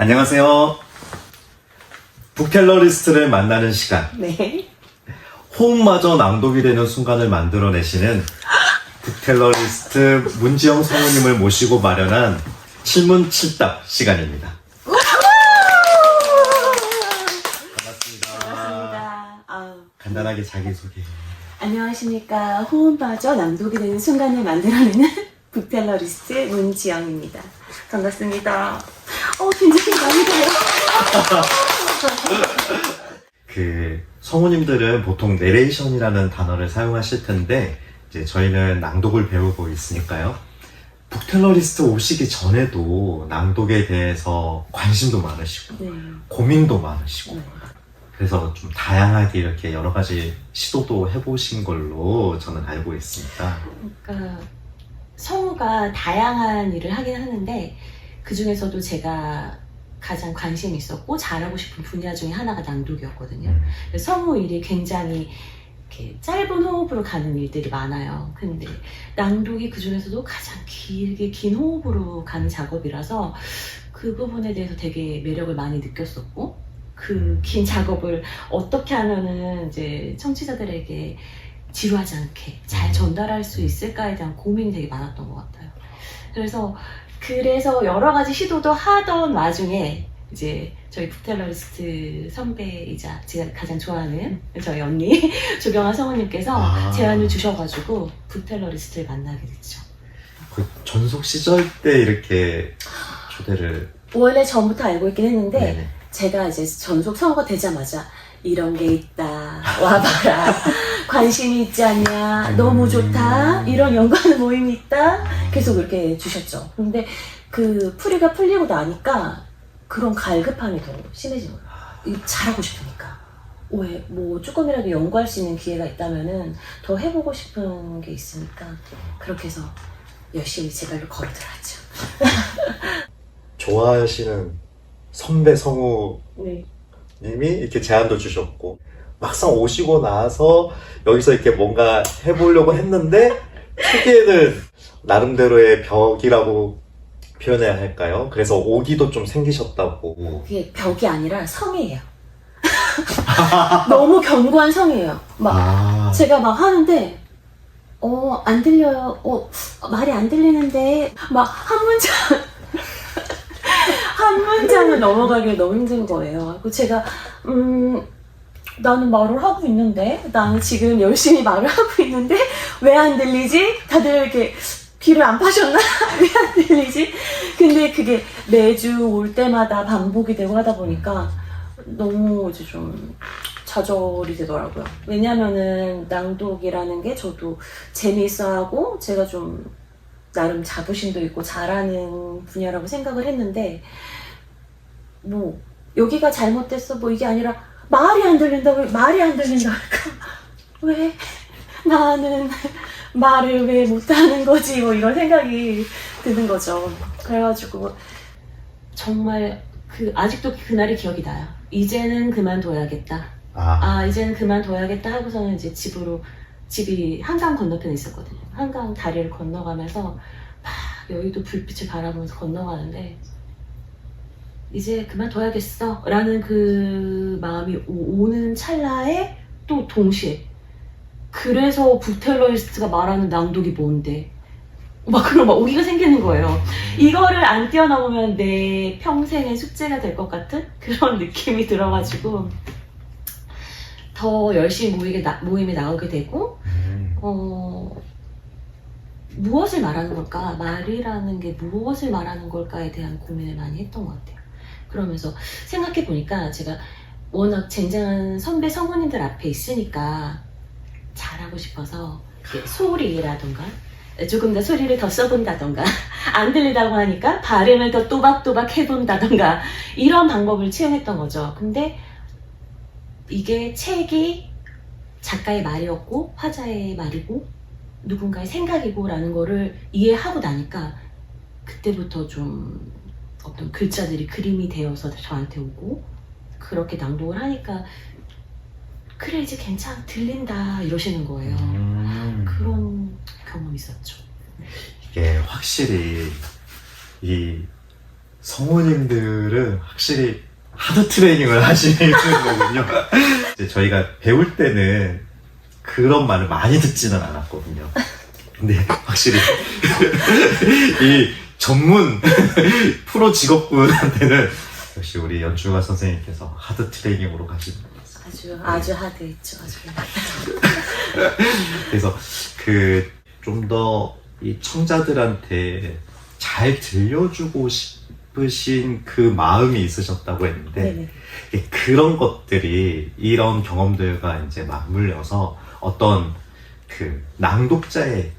안녕하세요. 북텔러리스트를 만나는 시간. 네. 호흡마저 낭독이 되는 순간을 만들어내시는 북텔러리스트 문지영 성우님을 모시고 마련한 칠문칠답 시간입니다. 반갑습니다. 반갑습니다. 간단하게 자기소개. 안녕하십니까. 호흡마저 낭독이 되는 순간을 만들어내는 북텔러리스트 문지영입니다. 반갑습니다. 긴장이 많이 돼요. 성우님들은 보통 내레이션이라는 단어를 사용하실 텐데, 이제 저희는 낭독을 배우고 있으니까요. 북텔러리스트 오시기 전에도 낭독에 대해서 관심도 많으시고, 네. 고민도 많으시고, 네. 그래서 좀 다양하게 이렇게 여러 가지 시도도 해보신 걸로 저는 알고 있습니다. 그러니까 성우가 다양한 일을 하긴 하는데 그 중에서도 제가 가장 관심이 있었고 잘하고 싶은 분야 중에 하나가 낭독이었거든요. 성우 일이 굉장히 이렇게 짧은 호흡으로 가는 일들이 많아요. 근데 낭독이 그 중에서도 가장 길게 긴 호흡으로 가는 작업이라서 그 부분에 대해서 되게 매력을 많이 느꼈었고, 그 긴 작업을 어떻게 하면은 이제 청취자들에게 지루하지 않게 잘 전달할 수 있을까에 대한 고민이 되게 많았던 것 같아요. 그래서 여러 가지 시도도 하던 와중에 이제 저희 북텔러리스트 선배이자 제가 가장 좋아하는 저희 언니 조경아 성우님께서 제안을 주셔가지고 북텔러리스트를 만나게 됐죠. 그 전속 시절 때 이렇게 초대를. 원래 전부터 알고 있긴 했는데 네네. 제가 이제 전속 성우가 되자마자 이런 게 있다, 와봐라, 관심이 있지 않냐, 너무 좋다, 이런 연구하는 모임이 있다, 계속 이렇게 주셨죠. 근데 그 풀이가 풀리고 나니까 그런 갈급함이 더 심해진 거예요. 잘하고 싶으니까. 왜, 조금이라도 연구할 수 있는 기회가 있다면은 더 해보고 싶은 게 있으니까 그렇게 해서 열심히 제 발로 걸어 들어갔죠. 좋아하시는 선배 성우님이 네. 이렇게 제안도 주셨고, 막상 오시고 나서 여기서 이렇게 뭔가 해보려고 했는데 초기에는 나름대로의 벽이라고 표현해야 할까요? 그래서 오기도 좀 생기셨다고. 그게 벽이 아니라 성이에요. 너무 견고한 성이에요. 제가 막 하는데 안 들려요. 말이 안 들리는데 한 문장을 넘어가기가 너무 힘든 거예요. 그리고 제가 나는 말을 하고 있는데, 나는 지금 열심히 말을 하고 있는데 왜 안 들리지? 다들 이렇게 귀를 안 파셨나? 왜 안 들리지? 근데 그게 매주 올 때마다 반복이 되고 하다 보니까 너무 이제 좀 좌절이 되더라고요. 왜냐면은 낭독이라는 게 저도 재미있어 하고 제가 좀 나름 자부심도 있고 잘하는 분야라고 생각을 했는데, 여기가 잘못됐어 이게 아니라 말이 안 들린다 할까? 왜 나는 말을 왜 못하는 거지? 이런 생각이 드는 거죠. 그래가지고 정말 아직도 그날이 기억이 나요. 이제는 그만둬야겠다. 이제는 그만둬야겠다 하고서는 이제 집이 한강 건너편에 있었거든요. 한강 다리를 건너가면서 막 여의도 불빛을 바라보면서 건너가는데, 이제 그만둬야겠어 라는 그 마음이 오는 찰나에 또 동시에, 그래서 북텔러리스트가 말하는 낭독이 뭔데? 그런 오기가 생기는 거예요. 이거를 안 뛰어넘으면 내 평생의 숙제가 될 것 같은 그런 느낌이 들어가지고 더 열심히 모임에 나오게 되고, 무엇을 말하는 걸까? 말이라는 게 무엇을 말하는 걸까에 대한 고민을 많이 했던 것 같아요. 그러면서 생각해보니까 제가 워낙 쟁쟁한 선배 성우님들 앞에 있으니까 잘하고 싶어서 소리라던가 조금 더 소리를 더 써본다던가 안 들리다고 하니까 발음을 더 또박또박 해본다던가 이런 방법을 채용했던 거죠. 근데 이게 책이 작가의 말이었고 화자의 말이고 누군가의 생각이고 라는 거를 이해하고 나니까 그때부터 좀 어떤 글자들이 그림이 되어서 저한테 오고, 그렇게 낭독을 하니까 그래 이제 들린다 이러시는 거예요. 그런 경험이 있었죠. 이게 확실히 이 성우님들은 확실히 하드 트레이닝을 하시는 거군요. 이제 저희가 배울 때는 그런 말을 많이 듣지는 않았거든요. 근데 확실히 이 전문 프로 직업군한테는 역시 우리 연출가 선생님께서 하드 트레이닝으로 가시는 것 같습니다. 아주 하드했죠. 아주. 그래서 좀 더 이 청자들한테 잘 들려주고 싶으신 그 마음이 있으셨다고 했는데 네네. 그런 것들이 이런 경험들과 이제 맞물려서 어떤 그 낭독자의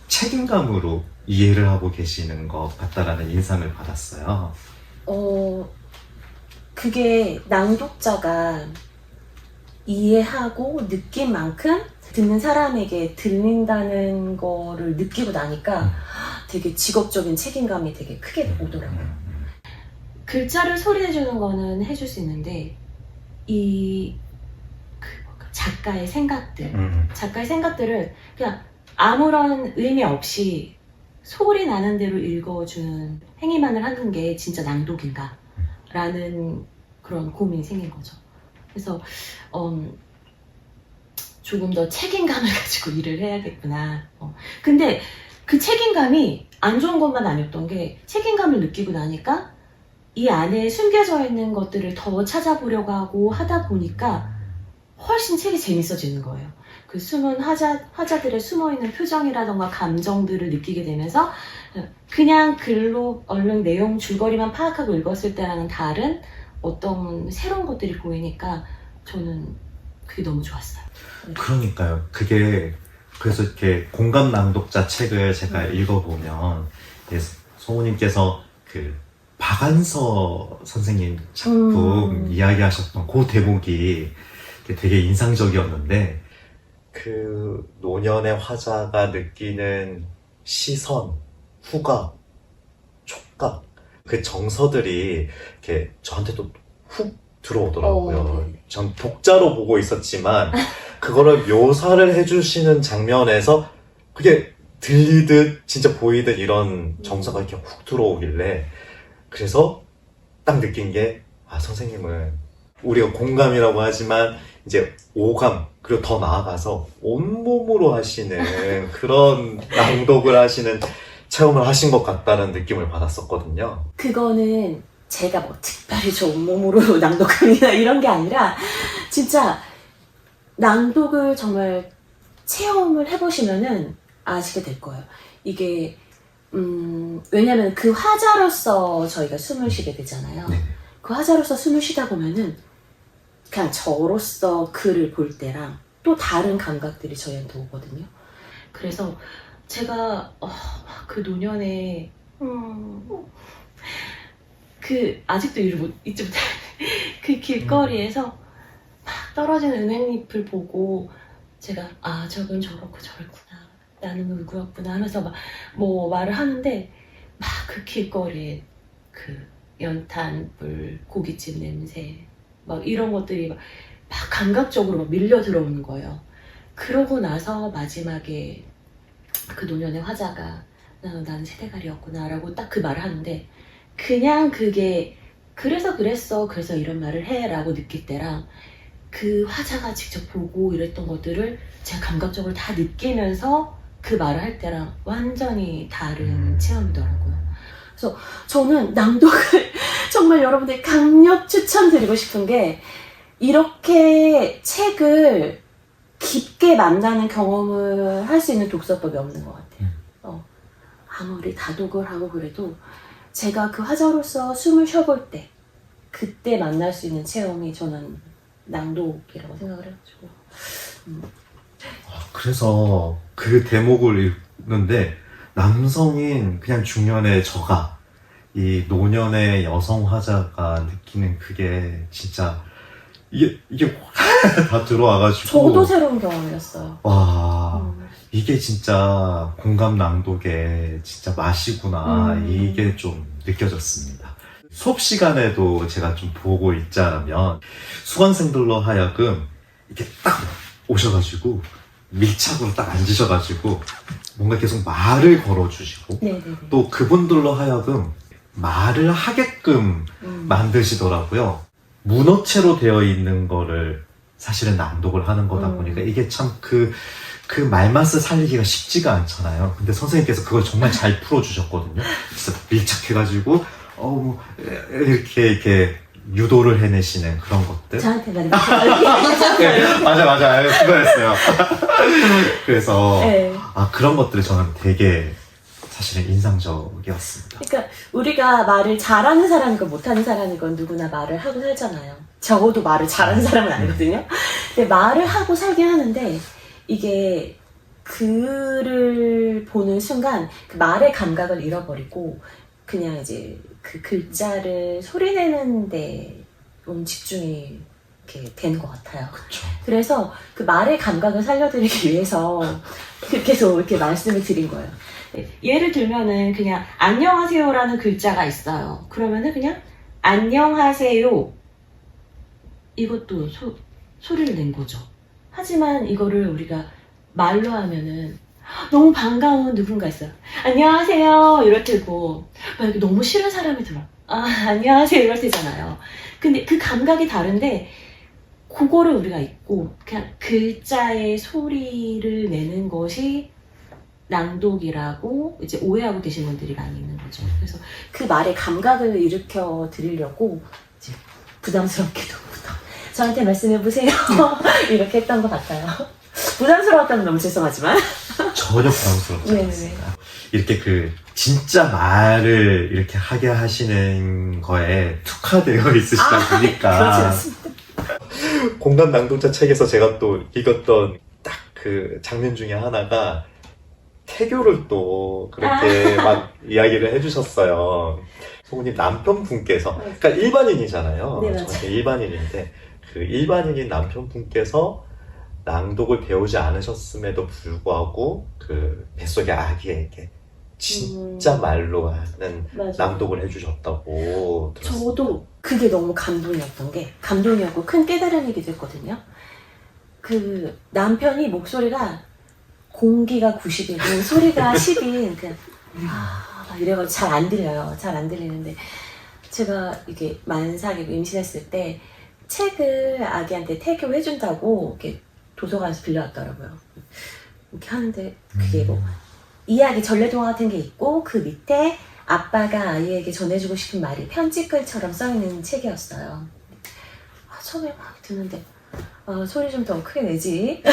책임감으로 이해를 하고 계시는 것 같다라는 인상을 받았어요. 그게 낭독자가 이해하고 느낀 만큼 듣는 사람에게 들린다는 거를 느끼고 나니까 되게 직업적인 책임감이 되게 크게 오더라고요. 글자를 소리내주는 거는 해줄 수 있는데 작가의 생각들을 그냥 아무런 의미 없이 소리 나는 대로 읽어주는 행위만을 하는 게 진짜 낭독인가 라는 그런 고민이 생긴 거죠. 그래서 조금 더 책임감을 가지고 일을 해야겠구나. 근데 그 책임감이 안 좋은 것만 아니었던 게 책임감을 느끼고 나니까 이 안에 숨겨져 있는 것들을 더 찾아보려고 하고 하다 보니까 훨씬 책이 재밌어지는 거예요. 그 숨은 화자들의 숨어있는 표정이라던가 감정들을 느끼게 되면서 그냥 글로 얼른 내용 줄거리만 파악하고 읽었을 때랑은 다른 어떤 새로운 것들이 보이니까 저는 그게 너무 좋았어요. 그러니까요. 그래서 이렇게 공감 낭독자 책을 제가 읽어보면 성우님께서 그 박안서 선생님 작품 이야기하셨던 그 대목이 되게 인상적이었는데 그 노년의 화자가 느끼는 시선, 후각, 촉각 그 정서들이 이렇게 저한테도 훅 들어오더라고요. 네. 전 독자로 보고 있었지만 그거를 묘사를 해주시는 장면에서 그게 들리듯 진짜 보이듯 이런 정서가 이렇게 훅 들어오길래 그래서 딱 느낀 게 선생님은 우리가 공감이라고 하지만 이제 오감 그리고 더 나아가서 온몸으로 하시는 그런 낭독을 하시는 체험을 하신 것 같다는 느낌을 받았었거든요. 그거는 제가 뭐 특별히 저 온몸으로 낭독합니다 이런 게 아니라 진짜 낭독을 정말 체험을 해보시면은 아시게 될 거예요. 이게 왜냐면 그 화자로서 저희가 숨을 쉬게 되잖아요. 네. 그 화자로서 숨을 쉬다 보면은 그냥 저로서 글을 볼 때랑 또 다른 감각들이 저희한테 오거든요. 그래서 제가 그 노년에 아직도 이를 잊지 못해 그 길거리에서 막 떨어지는 은행잎을 보고 제가 저건 저렇고 저랬구나 나는 누구였구나 하면서 막 뭐 말을 하는데 막 그 길거리에 그 연탄불 고깃집 냄새 막 이런 것들이 막 감각적으로 막 밀려 들어오는 거예요. 그러고 나서 마지막에 그 노년의 화자가 나는 세대갈이었구나 라고 딱 그 말을 하는데 그냥 그게 그래서 이런 말을 해 라고 느낄 때랑 그 화자가 직접 보고 이랬던 것들을 제가 감각적으로 다 느끼면서 그 말을 할 때랑 완전히 다른 체험이더라고요. 그래서 저는 낭독을 정말 여러분들 강력 추천드리고 싶은 게 이렇게 책을 깊게 만나는 경험을 할 수 있는 독서법이 없는 것 같아요. 아무리 다독을 하고 그래도 제가 그 화자로서 숨을 쉬어볼 때 그때 만날 수 있는 체험이 저는 낭독이라고 생각을 해가지고 그래서 그 대목을 읽는데 남성인 그냥 중년의 저가 이 노년의 여성 화자가 느끼는 그게 진짜 이게 다 들어와가지고 저도 새로운 경험이었어요. 와 이게 진짜 공감 낭독의 진짜 맛이구나 이게 좀 느껴졌습니다. 수업 시간에도 제가 좀 보고 있자면 수강생들로 하여금 이렇게 딱 오셔가지고 밀착으로 딱 앉으셔가지고 뭔가 계속 말을 걸어주시고 네네네. 또 그분들로 하여금 말을 하게끔 만드시더라고요. 문어체로 되어 있는 거를 사실은 낭독을 하는 거다 보니까 이게 참 그 말맛을 살리기가 쉽지가 않잖아요. 근데 선생님께서 그걸 정말 잘 풀어주셨거든요. 진짜 밀착해가지고 이렇게 유도를 해내시는 그런 것들. 저한테만 네, 맞아 그거였어요. 그래서 네. 그런 것들이 저는 되게 사실은 인상적이었습니다. 그러니까 우리가 말을 잘하는 사람이건 못하는 사람이건 누구나 말을 하고 살잖아요. 적어도 말을 잘하는 사람은 아니거든요. 근데 말을 하고 살긴 하는데 이게 글을 보는 순간 그 말의 감각을 잃어버리고 그냥 이제 그 글자를 소리내는데 좀 집중이 이렇게 되는 것 같아요. 그렇죠. 그래서 그 말의 감각을 살려드리기 위해서 계속 이렇게 말씀을 드린 거예요. 예를 들면은 그냥 안녕하세요라는 글자가 있어요. 그러면은 그냥 안녕하세요. 이것도 소리를 낸 거죠. 하지만 이거를 우리가 말로 하면은 너무 반가운 누군가 있어요. 안녕하세요 이럴 테고 만약에 너무 싫은 사람이 들어. 안녕하세요 이럴 때잖아요. 근데 그 감각이 다른데 그거를 우리가 잊고 그냥 글자의 소리를 내는 것이 낭독이라고 이제 오해하고 계신 분들이 많이 있는 거죠. 그래서 그 말의 감각을 일으켜 드리려고 이제 부담스럽게도 저한테 말씀해보세요. 이렇게 했던 것 같아요. 부담스러웠다면 너무 죄송하지만. 전혀 부담스럽지 네네. 않습니다. 이렇게 진짜 말을 이렇게 하게 하시는 거에 특화되어 있으시다 보니까. 그렇지 않습니다. 공감 낭독자 책에서 제가 또 읽었던 딱 그 장면 중에 하나가 태교를 또 그렇게 막 이야기를 해주셨어요. 성우님 남편분께서, 그러니까 일반인이잖아요. 네, 맞아요. 저한테 일반인인데, 그 일반인인 남편분께서 낭독을 배우지 않으셨음에도 불구하고 그 뱃속의 아기에게 진짜 말로 하는 맞아요. 낭독을 해주셨다고 들었어요. 저도 그게 너무 감동이었고 큰 깨달음이기도 했거든요. 그 남편이 목소리가 공기가 90이고 소리가 10인 그냥 이래가지고 잘 안 들려요. 잘 안 들리는데 제가 이게 만삭이고 임신했을 때 책을 아기한테 태교해준다고 이렇게 도서관에서 빌려왔더라고요. 이렇게 하는데 그게 뭐 이야기 전래동화 같은 게 있고 그 밑에 아빠가 아이에게 전해주고 싶은 말이 편지글처럼 써있는 책이었어요. 처음에 막 듣는데 소리 좀 더 크게 내지.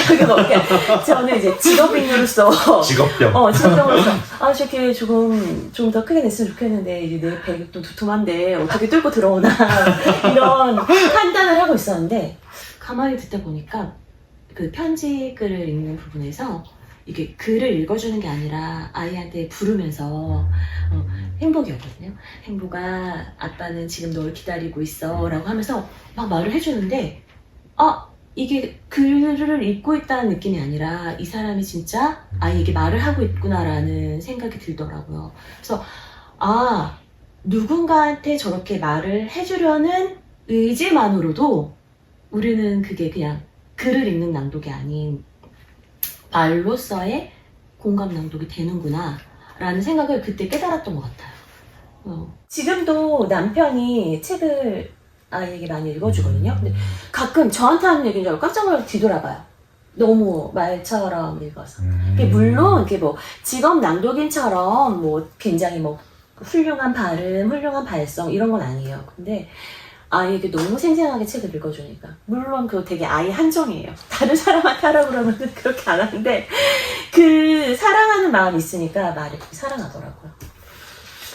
저는 이제 직업인으로서 직업병으로서 저렇게 조금 좀 더 크게 냈으면 좋겠는데 이제 내 배가 또 두툼한데 어떻게 뚫고 들어오나 이런 판단을 하고 있었는데 가만히 듣다 보니까 그 편지글을 읽는 부분에서 이게 글을 읽어주는 게 아니라 아이한테 부르면서 행복이었거든요. 행복아, 아빠는 지금 널 기다리고 있어 라고 하면서 막 말을 해주는데 이게 글을 읽고 있다는 느낌이 아니라 이 사람이 진짜 아이에게 말을 하고 있구나라는 생각이 들더라고요. 그래서 누군가한테 저렇게 말을 해주려는 의지만으로도 우리는 그게 그냥 글을 읽는 낭독이 아닌 말로서의 공감 낭독이 되는구나 라는 생각을 그때 깨달았던 것 같아요. 지금도 남편이 책을 아이에게 많이 읽어주거든요. 근데 가끔 저한테 하는 얘기인 줄 알고 깜짝 놀라서 뒤돌아봐요. 너무 말처럼 읽어서. 물론 이게 뭐 직업 낭독인처럼 뭐 굉장히 뭐 훌륭한 발음, 훌륭한 발성 이런 건 아니에요. 근데 아이에게 너무 생생하게 책을 읽어주니까. 물론 그거 되게 아이 한정이에요. 다른 사람한테 하라고 그러면 그렇게 안 하는데 그 사랑하는 마음이 있으니까 말을 사랑하더라고요.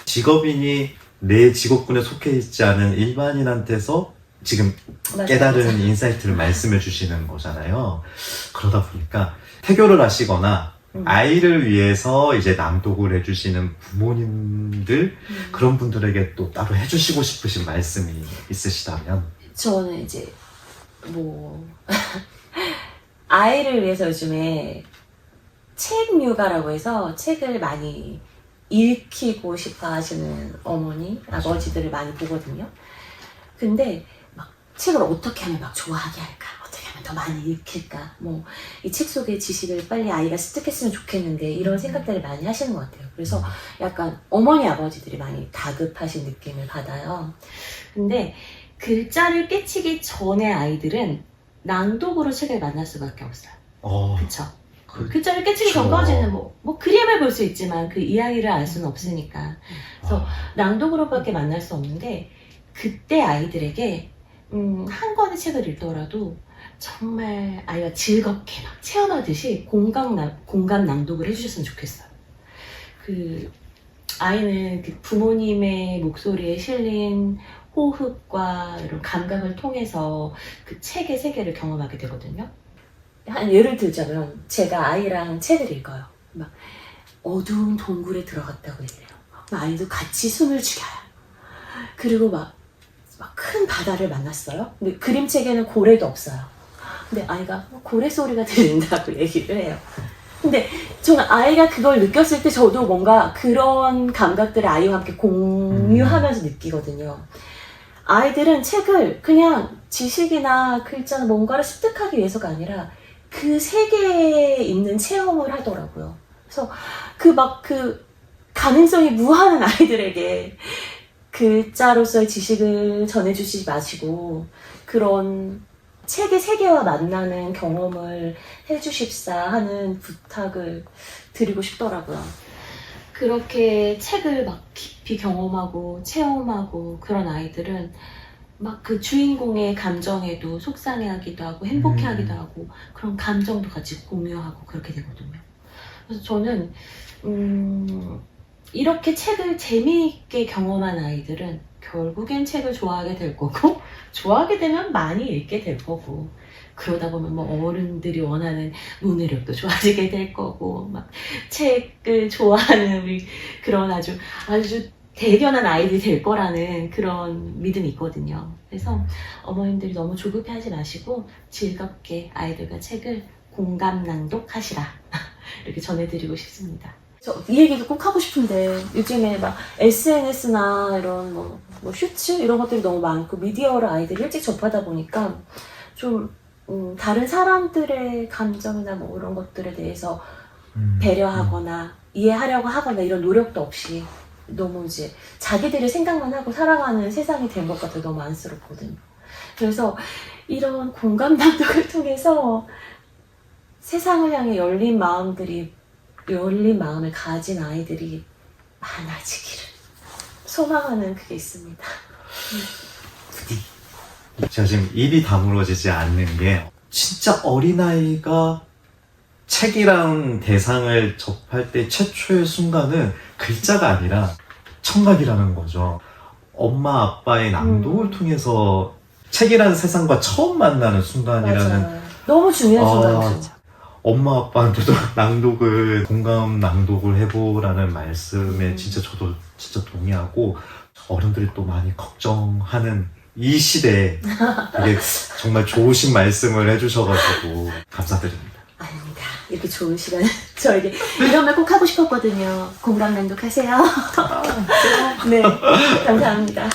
직업인이 내 직업군에 속해 있지 않은 일반인한테서 지금 깨달은 인사이트를 말씀해 주시는 거잖아요. 그러다 보니까 태교를 하시거나 아이를 위해서 이제 낭독을 해주시는 부모님들 그런 분들에게 또 따로 해주시고 싶으신 말씀이 있으시다면? 저는 이제 뭐 아이를 위해서 요즘에 책 육아라고 해서 책을 많이 읽히고 싶어 하시는 어머니, 아버지들을 많이 보거든요. 근데 막 책을 어떻게 하면 막 좋아하게 할까? 어떻게 하면 하면 더 많이 읽힐까? 뭐, 이 책 속의 지식을 빨리 아이가 습득했으면 좋겠는데, 이런 생각들을 많이 하시는 것 같아요. 그래서 약간 어머니, 아버지들이 많이 다급하신 느낌을 받아요. 근데 글자를 깨치기 전에 아이들은 낭독으로 책을 만날 수밖에 없어요. 그쵸? 글자를 깨치기 전까지는 뭐 그림을 볼 수 있지만 그 이야기를 알 수는 없으니까. 그래서 낭독으로밖에 만날 수 없는데, 그때 아이들에게 한 권의 책을 읽더라도 정말 아이가 즐겁게 막 체험하듯이 공감 낭독을 해주셨으면 좋겠어요. 그 아이는 그 부모님의 목소리에 실린 호흡과 이런 감각을 통해서 그 책의 세계를 경험하게 되거든요. 한 예를 들자면 제가 아이랑 책을 읽어요. 막 어두운 동굴에 들어갔다고 했대요. 아이도 같이 숨을 죽여요. 그리고 막 큰 바다를 만났어요. 근데 그림책에는 고래도 없어요. 근데 아이가 고래 소리가 들린다고 얘기를 해요. 근데 저는 아이가 그걸 느꼈을 때 저도 뭔가 그런 감각들을 아이와 함께 공유하면서 느끼거든요. 아이들은 책을 그냥 지식이나 글자나 뭔가를 습득하기 위해서가 아니라 그 세계에 있는 체험을 하더라고요. 그래서 그 가능성이 무한한 아이들에게 글자로서의 지식을 전해주지 마시고 그런 책의 세계와 만나는 경험을 해주십사 하는 부탁을 드리고 싶더라고요. 그렇게 책을 막 깊이 경험하고 체험하고 그런 아이들은 막 그 주인공의 감정에도 속상해하기도 하고 행복해하기도 하고 그런 감정도 같이 공유하고 그렇게 되거든요. 그래서 저는 이렇게 책을 재미있게 경험한 아이들은 결국엔 책을 좋아하게 될 거고 좋아하게 되면 많이 읽게 될 거고 그러다 보면 뭐 어른들이 원하는 문해력도 좋아지게 될 거고 막 책을 좋아하는 우리 그런 아주 대견한 아이들이 될 거라는 그런 믿음이 있거든요. 그래서 어머님들이 너무 조급해하지 마시고 즐겁게 아이들과 책을 공감 낭독하시라 이렇게 전해드리고 싶습니다. 저 이 얘기도 꼭 하고 싶은데 요즘에 막 SNS나 이런 뭐 슈츠 이런 것들이 너무 많고 미디어를 아이들이 일찍 접하다 보니까 좀 다른 사람들의 감정이나 뭐 이런 것들에 대해서 배려하거나 이해하려고 하거나 이런 노력도 없이 너무 이제 자기들의 생각만 하고 살아가는 세상이 된 것 같아 너무 안쓰럽거든요. 그래서 이런 공감 낭독을 통해서 세상을 향해 열린 마음을 가진 아이들이 많아지기를 소망하는 그게 있습니다. 제가 지금 입이 다물어지지 않는 게 진짜 어린아이가 책이랑 대상을 접할 때 최초의 순간은 글자가 아니라 청각이라는 거죠. 엄마 아빠의 낭독을 통해서 책이라는 세상과 처음 만나는 순간이라는 맞아요. 너무 중요한 순간이죠. 엄마 아빠한테도 공감 낭독을 해보라는 말씀에 저도 진짜 동의하고 어른들이 또 많이 걱정하는 이 시대에 되게 정말 좋으신 말씀을 해주셔가지고 감사드립니다. 아닙니다. 이렇게 좋은 시간 저에게 이런 말 꼭 하고 싶었거든요. 공감 낭독하세요. 네, 감사합니다.